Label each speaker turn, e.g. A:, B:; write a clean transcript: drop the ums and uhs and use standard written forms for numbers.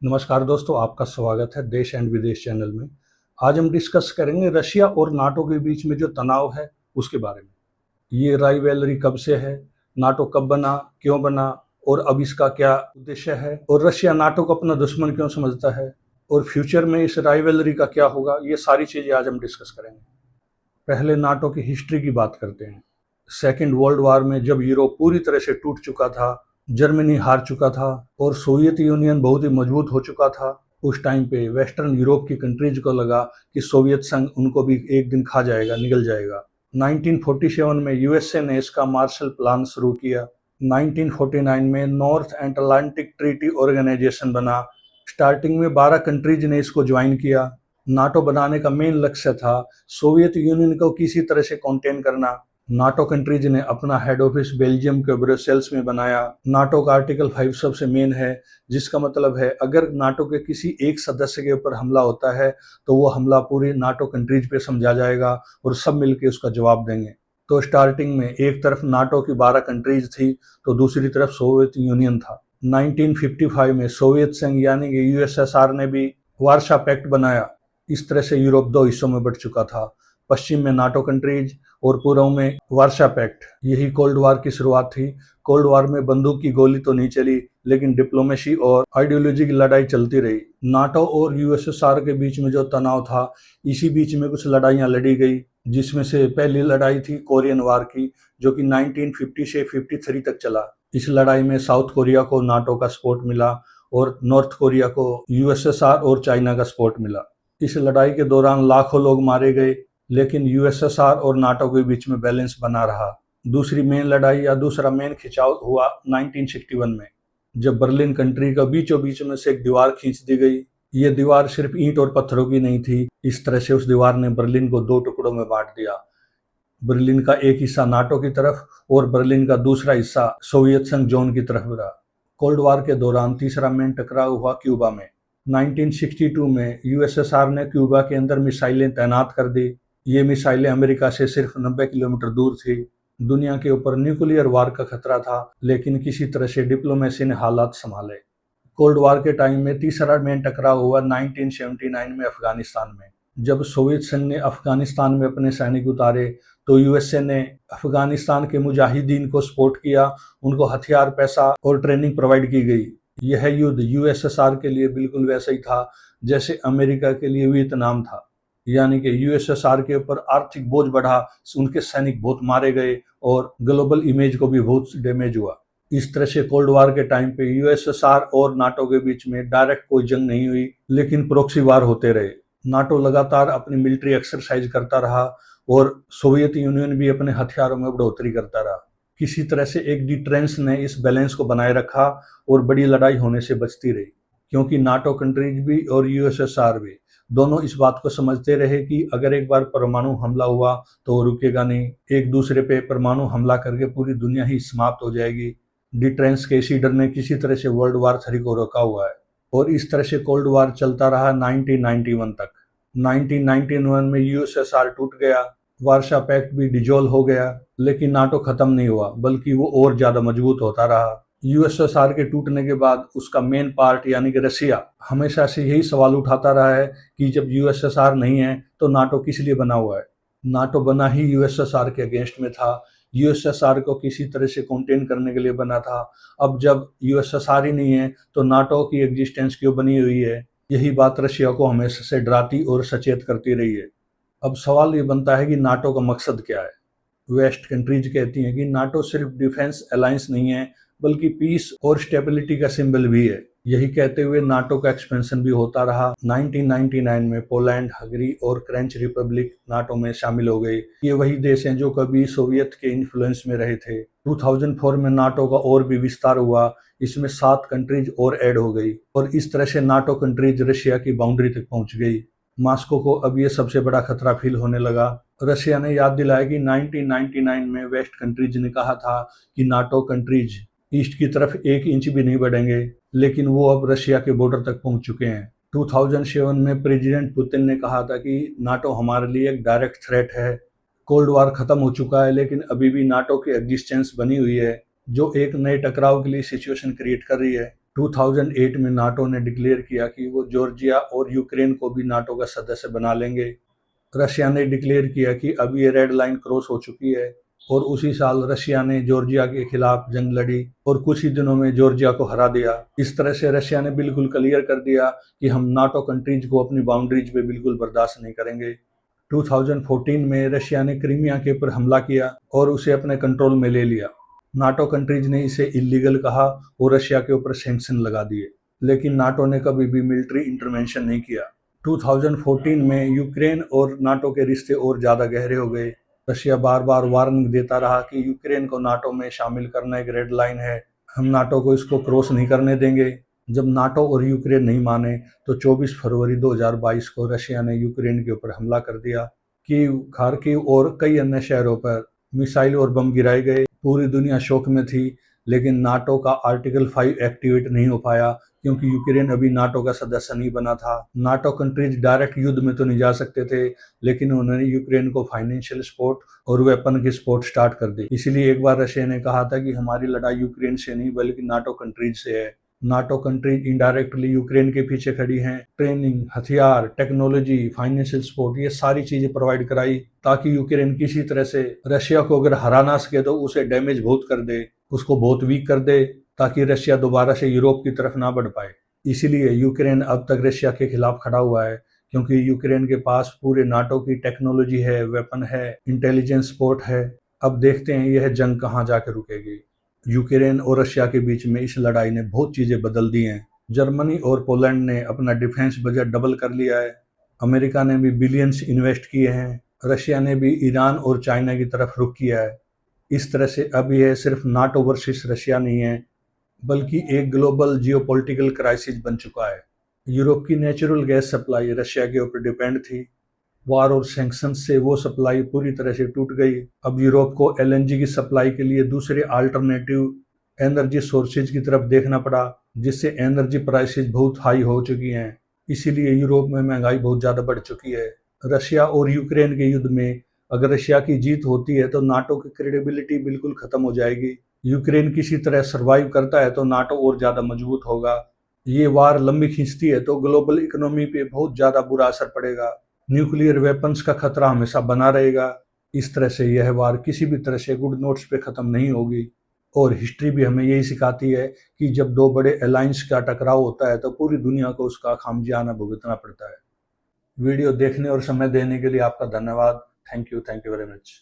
A: नमस्कार दोस्तों, आपका स्वागत है देश एंड विदेश चैनल में। आज हम डिस्कस करेंगे रशिया और नाटो के बीच में जो तनाव है उसके बारे में। ये राइवलरी कब से है, नाटो कब बना, क्यों बना और अब इसका क्या उद्देश्य है, और रशिया नाटो को अपना दुश्मन क्यों समझता है, और फ्यूचर में इस राइवलरी का क्या होगा। ये सारी चीज़ें आज हम डिस्कस करेंगे। पहले नाटो की हिस्ट्री की बात करते हैं। सेकेंड वर्ल्ड वॉर में जब यूरोप पूरी तरह से टूट चुका था, जर्मनी हार चुका था और सोवियत यूनियन बहुत ही मजबूत हो चुका था, उस टाइम पे वेस्टर्न यूरोप की कंट्रीज को लगा कि सोवियत संघ उनको भी एक दिन खा जाएगा, निगल जाएगा। 1947 में यूएसए ने इसका मार्शल प्लान शुरू किया। 1949 में नॉर्थ अटलांटिक ट्रीटी ऑर्गेनाइजेशन बना। स्टार्टिंग में 12 कंट्रीज ने इसको ज्वाइन किया। नाटो बनाने का मेन लक्ष्य था सोवियत यूनियन को किसी तरह से कॉन्टेन करना। नाटो कंट्रीज ने अपना हेड ऑफिस बेल्जियम के ब्रसेल्स में बनाया। नाटो का आर्टिकल 5 सबसे मेन है, जिसका मतलब है अगर नाटो के किसी एक सदस्य के ऊपर हमला होता है तो वो हमला पूरी नाटो कंट्रीज पे समझा जाएगा और सब मिलके उसका जवाब देंगे। तो स्टार्टिंग में एक तरफ नाटो की 12 कंट्रीज थी तो दूसरी तरफ सोवियत यूनियन था। 1955 में सोवियत संघ यानी कि यूएसएसआर ने भी वार्शा पैक्ट बनाया। इस तरह से यूरोप दो हिस्सों में बढ़ चुका था, पश्चिम में नाटो कंट्रीज और पूर्व में वार्शा पैक्ट। यही कोल्ड वॉर की शुरुआत थी। कोल्ड वॉर में बंदूक की गोली तो नहीं चली, लेकिन डिप्लोमेसी और आइडियोलॉजी की लड़ाई चलती रही। नाटो और यूएसएसआर के बीच में जो तनाव था, इसी बीच में कुछ लड़ाइयां लड़ी गई, जिसमें से पहली लड़ाई थी कोरियन वॉर की, जो कि 1950 से 53 तक चला। इस लड़ाई में साउथ कोरिया को नाटो का सपोर्ट मिला और नॉर्थ कोरिया को यूएसएसआर और चाइना का सपोर्ट मिला। इस लड़ाई के दौरान लाखों लोग मारे गए, लेकिन यूएसएसआर और नाटो के बीच में बैलेंस बना रहा। दूसरी मेन लड़ाई या दूसरा मेन खिंचाव हुआ 1961 में, जब बर्लिन कंट्री का बीचों बीच में से एक दीवार खींच दी गई। ये दीवार सिर्फ ईंट और पत्थरों की नहीं थी। इस तरह से उस दीवार ने बर्लिन को दो टुकड़ों में बांट दिया। बर्लिन का एक हिस्सा नाटो की तरफ और बर्लिन का दूसरा हिस्सा सोवियत संघ जोन की तरफ रहा। कोल्ड वॉर के दौरान तीसरा मेन टकराव हुआ क्यूबा में। 1962 में यूएसएसआर ने क्यूबा के अंदर मिसाइलें तैनात कर दी। ये मिसाइलें अमेरिका से सिर्फ 90 किलोमीटर दूर थी। दुनिया के ऊपर न्यूक्लियर वार का खतरा था, लेकिन किसी तरह से डिप्लोमेसी ने हालात संभाले। कोल्ड वॉर के टाइम में तीसरा मेन टकराव हुआ 1979 में अफगानिस्तान में। जब सोवियत संघ ने अफगानिस्तान में अपने सैनिक उतारे तो यूएसए ने अफगानिस्तान के मुजाहिदीन को सपोर्ट किया, उनको हथियार, पैसा और ट्रेनिंग प्रोवाइड की गई। यह युद्ध यूएसएसआर के लिए बिल्कुल वैसा ही था जैसे अमेरिका के लिए वियतनाम था, यानी कि यूएसएसआर के ऊपर आर्थिक बोझ बढ़ा, उनके सैनिक बहुत मारे गए और ग्लोबल इमेज को भी बहुत डैमेज हुआ। इस तरह से कोल्ड वॉर के टाइम पे यूएसएसआर और नाटो के बीच में डायरेक्ट कोई जंग नहीं हुई, लेकिन प्रॉक्सी वार होते रहे। नाटो लगातार अपनी मिलिट्री एक्सरसाइज करता रहा और सोवियत यूनियन भी अपने हथियारों में बढ़ोतरी करता रहा। किसी तरह से एक डिटरेंस ने इस बैलेंस को बनाए रखा और बड़ी लड़ाई होने से बचती रही, क्योंकि नाटो कंट्रीज भी और यूएसएसआर भी दोनों इस बात को समझते रहे कि अगर एक बार परमाणु हमला हुआ तो वो रुकेगा नहीं। एक दूसरे पे परमाणु हमला करके पूरी दुनिया ही समाप्त हो जाएगी। डिटरेंस के इसी डर ने किसी तरह से वर्ल्ड वार 3 को रोका हुआ है और इस तरह से कोल्ड वार चलता रहा 1991 तक। 1991 में यूएसएसआर टूट गया, वार्शा पैक्ट भी डिजोल्व हो गया, लेकिन नाटो खत्म नहीं हुआ, बल्कि वो और ज्यादा मजबूत होता रहा। यूएसएसआर के टूटने के बाद उसका मेन पार्ट यानी कि रशिया हमेशा से यही सवाल उठाता रहा है कि जब यूएसएसआर नहीं है तो नाटो किस लिए बना हुआ है। नाटो बना ही यूएसएसआर के अगेंस्ट में था, यूएसएसआर को किसी तरह से कंटेन करने के लिए बना था। अब जब यूएसएसआर ही नहीं है तो नाटो की एग्जिस्टेंस क्यों बनी हुई है। यही बात रशिया को हमेशा से डराती और सचेत करती रही है। अब सवाल ये बनता है कि नाटो का मकसद क्या है। वेस्ट कंट्रीज कहती हैं कि नाटो सिर्फ डिफेंस अलायंस नहीं है, बल्कि पीस और स्टेबिलिटी का सिंबल भी है। यही कहते हुए नाटो का एक्सपेंशन भी होता रहा। 1999 में पोलैंड, हंगरी और फ्रेंच रिपब्लिक नाटो में शामिल हो गए। ये वही देश हैं जो कभी सोवियत के इन्फ्लुएंस में रहे थे। 2004 में नाटो का और भी विस्तार हुआ, इसमें 7 कंट्रीज और ऐड हो गई और इस तरह से नाटो कंट्रीज रशिया की बाउंड्री तक पहुंच गई। मॉस्को को अब ये सबसे बड़ा खतरा फील होने लगा। रशिया ने याद दिलाया कि 1999 में वेस्ट कंट्रीज ने कहा था कि नाटो कंट्रीज ईस्ट की तरफ 1 इंच भी नहीं बढ़ेंगे, लेकिन वो अब रशिया के बॉर्डर तक पहुंच चुके हैं। 2007 में प्रेसिडेंट पुतिन ने कहा था कि नाटो हमारे लिए एक डायरेक्ट थ्रेट है। कोल्ड वॉर खत्म हो चुका है, लेकिन अभी भी नाटो की एग्जिस्टेंस बनी हुई है, जो एक नए टकराव के लिए सिचुएशन क्रिएट कर रही है। 2008 में नाटो ने डिक्लेयर किया कि वो जॉर्जिया और यूक्रेन को भी नाटो का सदस्य बना लेंगे। रशिया ने डिक्लेयर किया कि अब ये रेड लाइन क्रॉस हो चुकी है और उसी साल रशिया ने जॉर्जिया के खिलाफ जंग लड़ी और कुछ ही दिनों में जॉर्जिया को हरा दिया। इस तरह से रशिया ने बिल्कुल क्लियर कर दिया कि हम नाटो कंट्रीज को अपनी बाउंड्रीज पे बिल्कुल बर्दाश्त नहीं करेंगे। 2014 में रशिया ने क्रीमिया के ऊपर हमला किया और उसे अपने कंट्रोल में ले लिया। नाटो कंट्रीज ने इसे इलीगल कहा और रशिया के ऊपर सैंक्शन लगा दिए, लेकिन नाटो ने कभी भी मिलिट्री इंटरवेंशन नहीं किया। 2014 में यूक्रेन और नाटो के रिश्ते और ज़्यादा गहरे हो गए। रशिया बार बार वार्निंग देता रहा कि यूक्रेन को नाटो में शामिल करना एक रेड लाइन है, हम नाटो को इसको क्रॉस नहीं करने देंगे। जब नाटो और यूक्रेन नहीं माने तो 24 फरवरी 2022 को रशिया ने यूक्रेन के ऊपर हमला कर दिया। कीव, खार्किव और कई अन्य शहरों पर मिसाइल और बम गिराए गए। पूरी दुनिया शोक में थी, लेकिन नाटो का आर्टिकल 5 एक्टिवेट नहीं हो पाया क्योंकि यूक्रेन अभी नाटो का सदस्य नहीं बना था। नाटो कंट्रीज डायरेक्ट युद्ध में तो नहीं जा सकते थे, लेकिन उन्होंने यूक्रेन को फाइनेंशियल सपोर्ट और वेपन की सपोर्ट स्टार्ट कर दी। इसीलिए एक बार रशिया ने कहा था कि हमारी लड़ाई यूक्रेन से नहीं बल्कि नाटो कंट्रीज से है। नाटो कंट्रीज इनडायरेक्टली यूक्रेन के पीछे खड़ी हैं। ट्रेनिंग, हथियार, टेक्नोलॉजी, फाइनेंशियल सपोर्ट, ये सारी चीजें प्रोवाइड कराई ताकि यूक्रेन किसी तरह से रशिया को अगर हरा ना सके तो उसे डैमेज बहुत कर दे, उसको बहुत वीक कर दे, ताकि रशिया दोबारा से यूरोप की तरफ ना बढ़ पाए। इसीलिए यूक्रेन अब तक रशिया के खिलाफ खड़ा हुआ है, क्योंकि यूक्रेन के पास पूरे नाटो की टेक्नोलॉजी है, वेपन है, इंटेलिजेंस सपोर्ट है। अब देखते हैं यह जंग कहाँ जाकर रुकेगी। यूक्रेन और रशिया के बीच में इस लड़ाई ने बहुत चीज़ें बदल दी हैं। जर्मनी और पोलैंड ने अपना डिफेंस बजट डबल कर लिया है। अमेरिका ने भी बिलियंस इन्वेस्ट किए हैं। रशिया ने भी ईरान और चाइना की तरफ रुख किया है। इस तरह से अब यह सिर्फ नाटो वर्सेस रशिया नहीं है, बल्कि एक ग्लोबल जियोपॉलिटिकल क्राइसिस बन चुका है। यूरोप की नेचुरल गैस सप्लाई रशिया के ऊपर डिपेंड थी। वार और सैंक्शन से वो सप्लाई पूरी तरह से टूट गई। अब यूरोप को एलएनजी की सप्लाई के लिए दूसरे अल्टरनेटिव एनर्जी सोर्सेज की तरफ देखना पड़ा, जिससे एनर्जी प्राइसेस बहुत हाई हो चुकी हैं। इसीलिए यूरोप में महंगाई बहुत ज़्यादा बढ़ चुकी है। रशिया और यूक्रेन के युद्ध में अगर रशिया की जीत होती है तो नाटो की क्रेडिबिलिटी बिल्कुल खत्म हो जाएगी। यूक्रेन किसी तरह सरवाइव करता है तो नाटो और ज़्यादा मजबूत होगा। ये वार लंबी खींचती है तो ग्लोबल इकोनॉमी पे बहुत ज़्यादा बुरा असर पड़ेगा। न्यूक्लियर वेपन्स का खतरा हमेशा बना रहेगा। इस तरह से यह वार किसी भी तरह से गुड नोट्स पे ख़त्म नहीं होगी। और हिस्ट्री भी हमें यही सिखाती है कि जब दो बड़े अलायंस का टकराव होता है तो पूरी दुनिया को उसका खामियाजा भुगतना पड़ता है। वीडियो देखने और समय देने के लिए आपका धन्यवाद। Thank you very much.